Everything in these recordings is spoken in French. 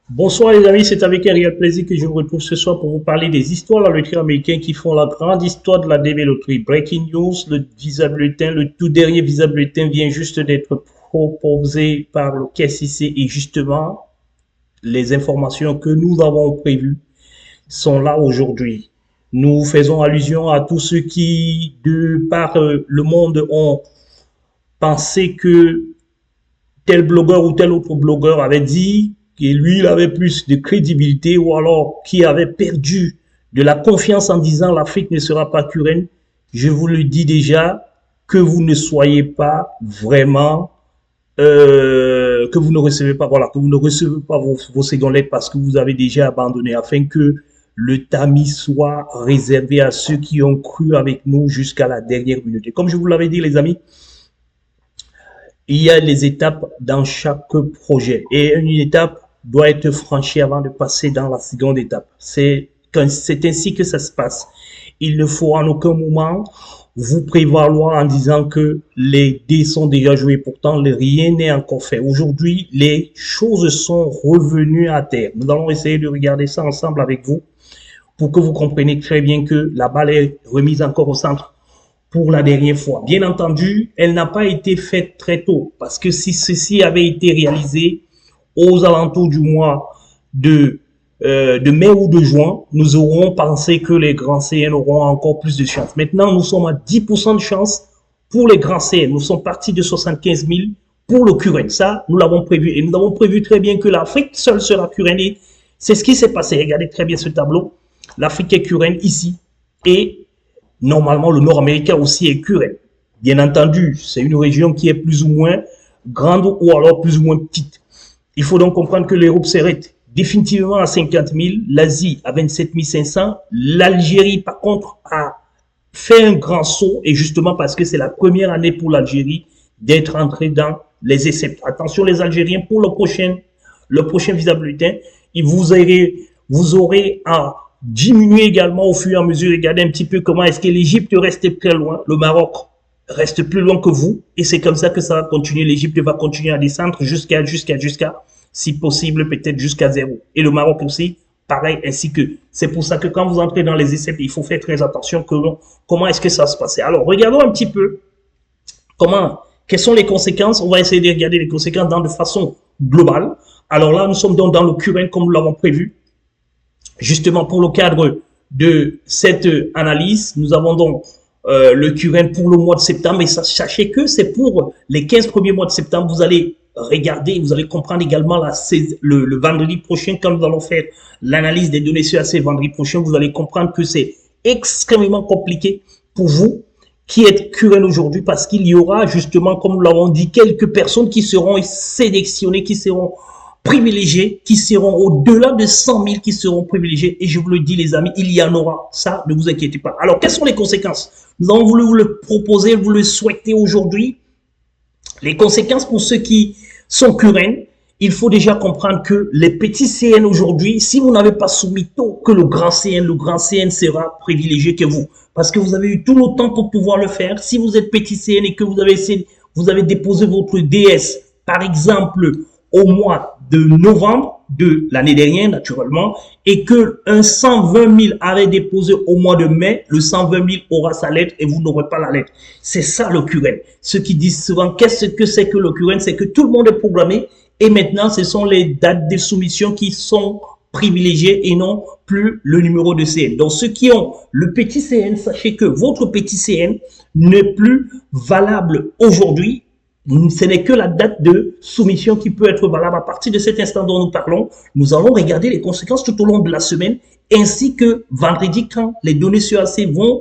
Bonsoir les amis, c'est avec un réel plaisir que je vous retrouve ce soir pour vous parler des histoires dans le loterie américain qui font la grande histoire de la DB Loterie. Breaking news, le Visa Bulletin, le tout dernier Visa Bulletin vient juste d'être proposé par le KCC et justement, les informations que nous avons prévues sont là aujourd'hui. Nous faisons allusion à tous ceux qui, de par le monde, ont pensé que tel blogueur ou tel autre blogueur avait dit que lui, il avait plus de crédibilité ou alors qui avait perdu de la confiance en disant l'Afrique ne sera pas Curène. Je vous le dis déjà, que vous ne soyez pas vraiment, que vous ne recevez pas, voilà, que vous ne recevez pas vos secondes lettres parce que vous avez déjà abandonné afin que le tamis soit réservé à ceux qui ont cru avec nous jusqu'à la dernière minute. Et comme je vous l'avais dit, les amis, il y a les étapes dans chaque projet et une étape doit être franchie avant de passer dans la seconde étape. C'est ainsi que ça se passe. Il ne faut en aucun moment vous prévaloir en disant que les dés sont déjà joués. Pourtant, rien n'est encore fait. Aujourd'hui, les choses sont revenues à terre. Nous allons essayer de regarder ça ensemble avec vous pour que vous compreniez très bien que la balle est remise encore au centre pour la dernière fois. Bien entendu, elle n'a pas été faite très tôt parce que si ceci avait été réalisé aux alentours du mois de mai ou de juin, nous aurons pensé que les grands CN auront encore plus de chance. Maintenant, nous sommes à 10% de chance pour les grands CN. Nous sommes partis de 75 000 pour le Curène. Ça, nous l'avons prévu. Et nous avons prévu très bien que l'Afrique seule sera Curène. Et c'est ce qui s'est passé. Regardez très bien ce tableau. L'Afrique est Curène ici. Et normalement, le Nord-Américain aussi est Curène. Bien entendu, c'est une région qui est plus ou moins grande ou alors plus ou moins petite. Il faut donc comprendre que l'Europe serait définitivement à 50 000, l'Asie à 27 500, l'Algérie, par contre, a fait un grand saut, et justement parce que c'est la première année pour l'Algérie d'être entrée dans les essais. Attention les Algériens, pour le prochain visa bulletin, vous aurez à diminuer également au fur et à mesure. Regardez un petit peu comment est-ce que l'Égypte reste très loin, le Maroc reste plus loin que vous, et c'est comme ça que ça va continuer. L'Égypte va continuer à descendre jusqu'à, si possible, peut-être jusqu'à zéro. Et le Maroc aussi, pareil, ainsi que. C'est pour ça que quand vous entrez dans les essais, il faut faire très attention comment est-ce que ça se passe. Alors, regardons un petit peu quelles sont les conséquences. On va essayer de regarder les conséquences de façon globale. Alors là, nous sommes donc dans le Curène comme nous l'avons prévu. Justement, pour le cadre de cette analyse, nous avons donc le Curène pour le mois de septembre. Et sachez que c'est pour les 15 premiers mois de septembre. Vous allez regarder, vous allez comprendre également le vendredi prochain, quand nous allons faire l'analyse des données sur ces vendredi prochain, vous allez comprendre que c'est extrêmement compliqué pour vous qui êtes Curène aujourd'hui parce qu'il y aura justement, comme nous l'avons dit, quelques personnes qui seront sélectionnées, qui seront privilégiés, qui seront au-delà de 100 000 qui seront privilégiés. Et je vous le dis, les amis, il y en aura. Ça, ne vous inquiétez pas. Alors, quelles sont les conséquences? Nous avons voulu vous le proposer, vous le souhaitez aujourd'hui. Les conséquences pour ceux qui sont Curène, il faut déjà comprendre que les petits CN aujourd'hui, si vous n'avez pas soumis tôt que le grand CN sera privilégié que vous. Parce que vous avez eu tout le temps pour pouvoir le faire. Si vous êtes petit CN et que vous avez déposé votre DS, par exemple, au mois de novembre de l'année dernière, naturellement, et que un 120 000 avait déposé au mois de mai, le 120 000 aura sa lettre et vous n'aurez pas la lettre. C'est ça le Curène. Ceux qui disent souvent, qu'est-ce que c'est que le Curène? C'est que tout le monde est programmé et maintenant, ce sont les dates de soumission qui sont privilégiées et non plus le numéro de CN. Donc, ceux qui ont le petit CN, sachez que votre petit CN n'est plus valable aujourd'hui. Ce n'est que la date de soumission qui peut être valable. À partir de cet instant dont nous parlons, nous allons regarder les conséquences tout au long de la semaine, ainsi que vendredi quand les données sur AC vont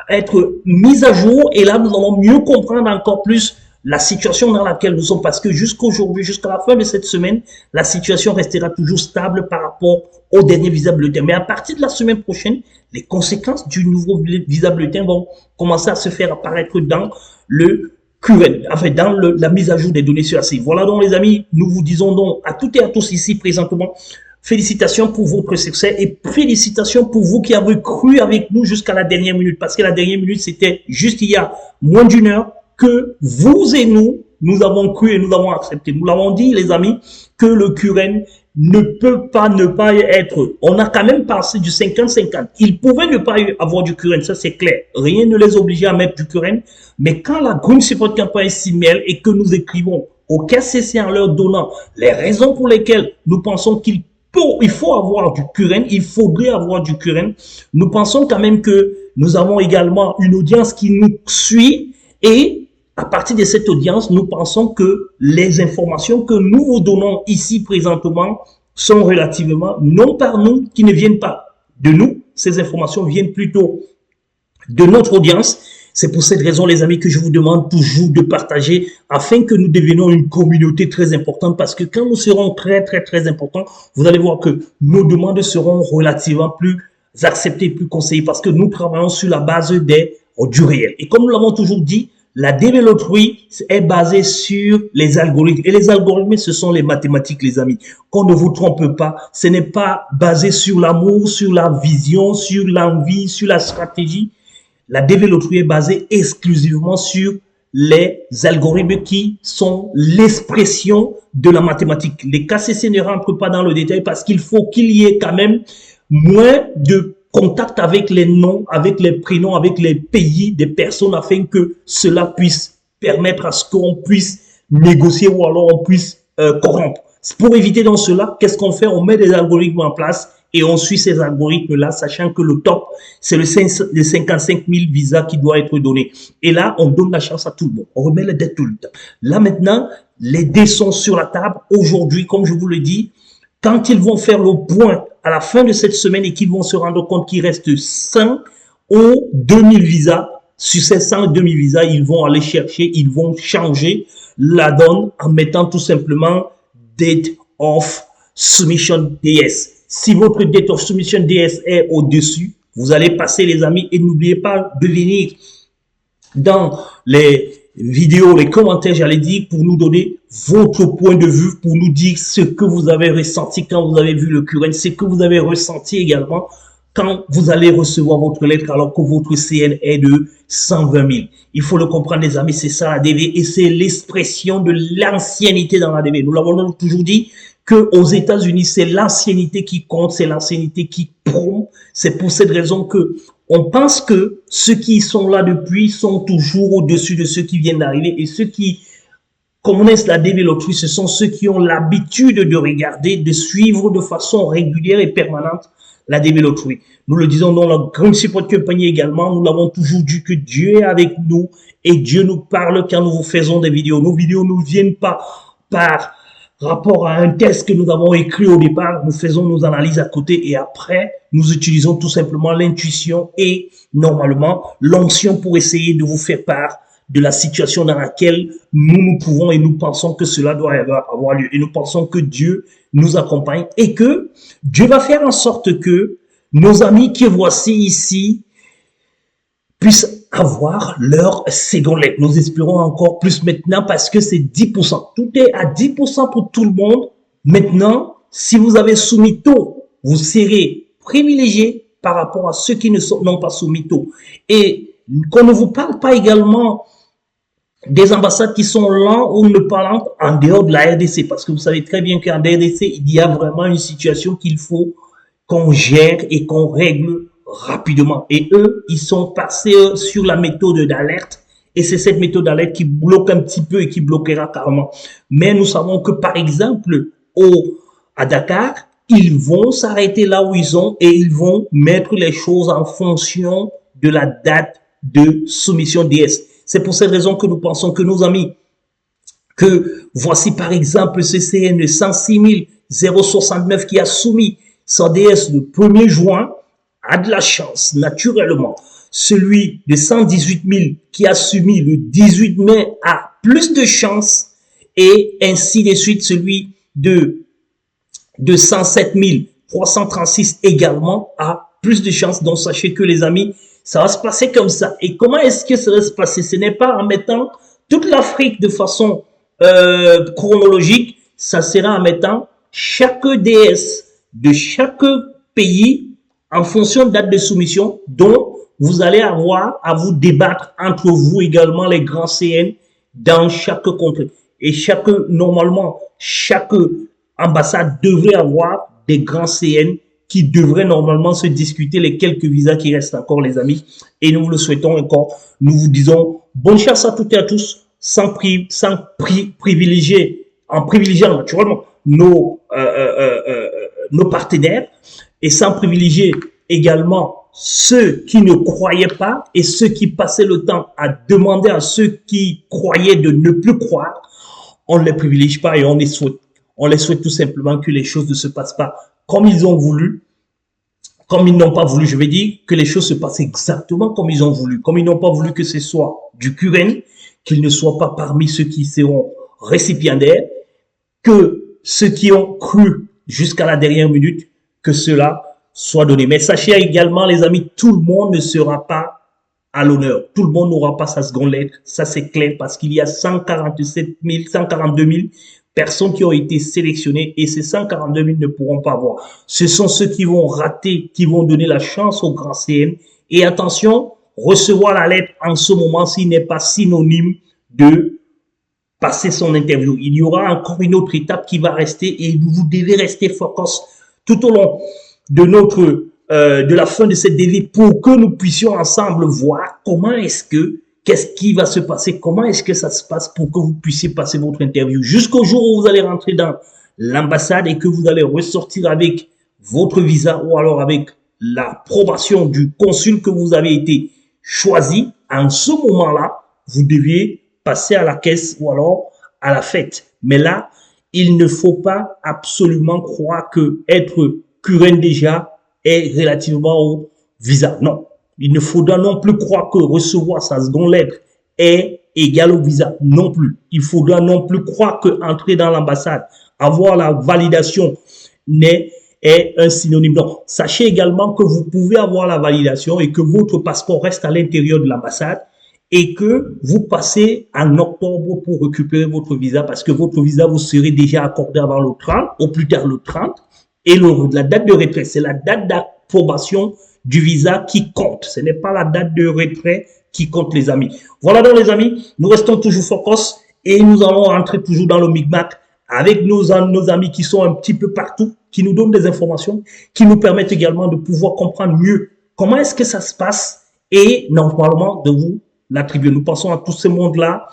être mises à jour. Et là, nous allons mieux comprendre encore plus la situation dans laquelle nous sommes, parce que jusqu'aujourd'hui, jusqu'à la fin de cette semaine, la situation restera toujours stable par rapport au dernier visa bulletin. Mais à partir de la semaine prochaine, les conséquences du nouveau visa bulletin vont commencer à se faire apparaître dans le Curène, enfin dans la mise à jour des données sur AC. Voilà donc les amis, nous vous disons donc à toutes et à tous ici présentement, félicitations pour votre succès et félicitations pour vous qui avez cru avec nous jusqu'à la dernière minute, parce que la dernière minute c'était juste il y a moins d'une heure que vous et nous nous avons cru et nous avons accepté. Nous l'avons dit, les amis, que le Curren ne peut pas ne pas être. On a quand même passé du 50-50. Ils pouvaient ne pas avoir du Curren, ça c'est clair. Rien ne les obligeait à mettre du Curren. Mais quand la Green Support Campaign s'y mêle et que nous écrivons au KCC en leur donnant les raisons pour lesquelles nous pensons il faut avoir du Curren, il faudrait avoir du Curren, nous pensons quand même que nous avons également une audience qui nous suit et à partir de cette audience, nous pensons que les informations que nous vous donnons ici présentement sont relativement, non par nous, qui ne viennent pas de nous, ces informations viennent plutôt de notre audience. C'est pour cette raison, les amis, que je vous demande toujours de partager afin que nous devenions une communauté très importante parce que quand nous serons très importants, vous allez voir que nos demandes seront relativement plus acceptées, plus conseillées parce que nous travaillons sur la base du réel. Et comme nous l'avons toujours dit, la développerie est basée sur les algorithmes. Et les algorithmes, ce sont les mathématiques, les amis. Qu'on ne vous trompe pas, ce n'est pas basé sur l'amour, sur la vision, sur l'envie, sur la stratégie. La développerie est basée exclusivement sur les algorithmes qui sont l'expression de la mathématique. Les KCC ne rentrent pas dans le détail parce qu'il faut qu'il y ait quand même moins de contact avec les noms, avec les prénoms, avec les pays des personnes afin que cela puisse permettre à ce qu'on puisse négocier ou alors on puisse corrompre. Pour éviter donc cela, qu'est-ce qu'on fait? On met des algorithmes en place et on suit ces algorithmes-là, sachant que le top, c'est le 55 000 visas qui doit être donné. Et là, on donne la chance à tout le monde. On remet les dettes tout le temps. Là, maintenant, les dés sont sur la table. Aujourd'hui, comme je vous le dis, quand ils vont faire le point à la fin de cette semaine et qu'ils vont se rendre compte qu'il reste 100 ou 2000 visas, sur ces 100 2000 visas, ils vont aller chercher, ils vont changer la donne en mettant tout simplement Date of Submission DS. Si votre Date of Submission DS est au-dessus, vous allez passer, les amis, et n'oubliez pas de venir dans les vidéos, les commentaires, j'allais dire, pour nous donner votre point de vue, pour nous dire ce que vous avez ressenti quand vous avez vu le Curren, ce que vous avez ressenti également quand vous allez recevoir votre lettre alors que votre CN est de 120 000. Il faut le comprendre, les amis, c'est ça la DV et c'est l'expression de l'ancienneté dans la DV. Nous l'avons toujours dit que aux États-Unis, c'est l'ancienneté qui compte, c'est l'ancienneté qui prône. C'est pour cette raison que on pense que ceux qui sont là depuis sont toujours au-dessus de ceux qui viennent d'arriver et ceux qui connaissent la développerie, ce sont ceux qui ont l'habitude de regarder, de suivre de façon régulière et permanente la développerie. Nous le disons dans la Green Support Campaign également, nous l'avons toujours dit que Dieu est avec nous et Dieu nous parle quand nous faisons des vidéos. Nos vidéos ne viennent pas par rapport à un test que nous avons écrit au départ, nous faisons nos analyses à côté et après, nous utilisons tout simplement l'intuition et normalement l'onction pour essayer de vous faire part de la situation dans laquelle nous pouvons et nous pensons que cela doit avoir lieu. Et nous pensons que Dieu nous accompagne et que Dieu va faire en sorte que nos amis qui voici ici puissent avoir leur seconde lettre. Nous espérons encore plus maintenant parce que c'est 10%. Tout est à 10% pour tout le monde. Maintenant, si vous avez soumis tôt, vous serez privilégié par rapport à ceux qui n'ont pas soumis tôt. Et qu'on ne vous parle pas également des ambassades qui sont là ou ne parlant en dehors de la RDC. Parce que vous savez très bien qu'en RDC, il y a vraiment une situation qu'il faut qu'on gère et qu'on règle rapidement. Et eux, ils sont passés sur la méthode d'alerte. Et c'est cette méthode d'alerte qui bloque un petit peu et qui bloquera carrément. Mais nous savons que, par exemple, à Dakar, ils vont s'arrêter là où ils sont et ils vont mettre les choses en fonction de la date de soumission DS. C'est pour cette raison que nous pensons que nos amis, que voici par exemple ce CN 106 069 qui a soumis son DS le 1er juin, a de la chance, naturellement. Celui de 118 000 qui a soumis le 18 mai a plus de chance et ainsi de suite celui de 107 336 également a plus de chance. Donc sachez que les amis, ça va se passer comme ça. Et comment est-ce que ça va se passer? Ce n'est pas en mettant toute l'Afrique de façon chronologique, ça sera en mettant chaque DS de chaque pays en fonction de date de soumission, dont vous allez avoir à vous débattre entre vous également les grands CN dans chaque contrée. et normalement, chaque ambassade devrait avoir des grands CN qui devraient normalement se discuter les quelques visas qui restent encore, les amis. Et nous vous le souhaitons encore. Nous vous disons bonne chance à toutes et à tous, privilégier, en privilégiant naturellement nos partenaires et sans privilégier également ceux qui ne croyaient pas et ceux qui passaient le temps à demander à ceux qui croyaient de ne plus croire. On ne les privilégie pas et on les souhaite tout simplement que les choses ne se passent pas comme ils ont voulu, comme ils n'ont pas voulu, je vais dire, que les choses se passent exactement comme ils ont voulu. Comme ils n'ont pas voulu que ce soit du Curren, qu'ils ne soient pas parmi ceux qui seront récipiendaires, que ceux qui ont cru jusqu'à la dernière minute, que cela soit donné. Mais sachez également, les amis, tout le monde ne sera pas à l'honneur. Tout le monde n'aura pas sa seconde lettre. Ça, c'est clair parce qu'il y a 142 000 personnes qui ont été sélectionnées et ces 142 000 ne pourront pas avoir. Ce sont ceux qui vont rater, qui vont donner la chance au grand CN. Et attention, recevoir la lettre en ce moment, s'il n'est pas synonyme de passer son interview. Il y aura encore une autre étape qui va rester et vous devez rester focus tout au long de de la fin de cette DV pour que nous puissions ensemble voir qu'est-ce qui va se passer, comment est-ce que ça se passe pour que vous puissiez passer votre interview jusqu'au jour où vous allez rentrer dans l'ambassade et que vous allez ressortir avec votre visa ou alors avec l'approbation du consul que vous avez été choisi. En ce moment-là, vous deviez passer à la caisse ou alors à la fête. Mais là, il ne faut pas absolument croire que être Curren déjà est relativement au visa. Non. Il ne faudra non plus croire que recevoir sa seconde lettre est égal au visa. Non plus. Il faudra non plus croire que entrer dans l'ambassade, avoir la validation est un synonyme. Donc, sachez également que vous pouvez avoir la validation et que votre passeport reste à l'intérieur de l'ambassade et que vous passez en octobre pour récupérer votre visa parce que votre visa vous serait déjà accordé avant le 30, au plus tard le 30. Et la date de retrait, c'est la date d'approbation du visa qui compte. Ce n'est pas la date de retrait qui compte, les amis. Voilà donc, les amis, nous restons toujours focus et nous allons rentrer toujours dans le micmac avec nos amis qui sont un petit peu partout, qui nous donnent des informations, qui nous permettent également de pouvoir comprendre mieux comment est-ce que ça se passe et normalement de vous l'attribuer. Nous pensons à tous ces mondes-là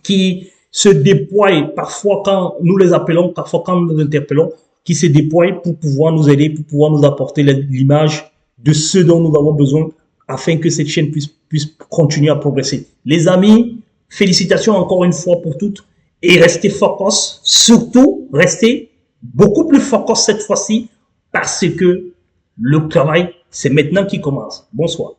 qui se déploient parfois quand nous les appelons, parfois quand nous les interpellons, qui se déploient pour pouvoir nous aider, pour pouvoir nous apporter l'image de ce dont nous avons besoin afin que cette chaîne puisse continuer à progresser. Les amis, félicitations encore une fois pour toutes et restez focus, surtout restez beaucoup plus focus cette fois-ci parce que le travail, c'est maintenant qui commence. Bonsoir.